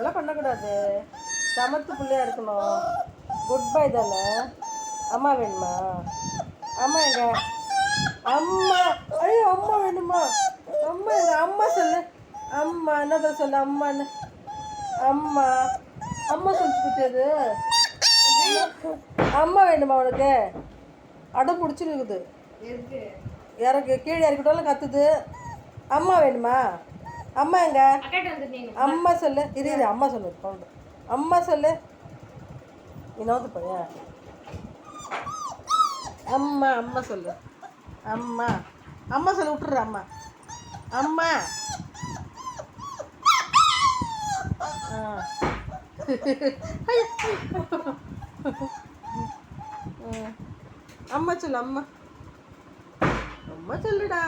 அதெல்லாம் பண்ணக்கூடாது. சமத்து பிள்ளையா இருக்கணும். குட் பை தானே. அம்மா வேணுமா? அம்மா எங்க? அம்மா. ஐயோ அம்மா வேணுமா? அம்மா எங்க? அம்மா சொல்லு. அம்மா என்னதான் சொல்லு. அம்மான்னு. அம்மா அம்மா சொல்லிட்டு அது. அம்மா வேணுமா உனக்கு? அடம் பிடிச்சிருக்குது. இறக்கு கீழே இறக்கிட்டாலும் கத்துது. அம்மா வேணுமா? அம்மா எங்க? அம்மா சொல்லு. இது அம்மா சொல்லு. அம்மா சொல்லு. இன்னொரு பையன். அம்மா அம்மா சொல்லு. அம்மா அம்மா சொல்லு. விட்டுற அம்மா. அம்மா அம்மா சொல்லு. அம்மா அம்மா சொல்லுடா.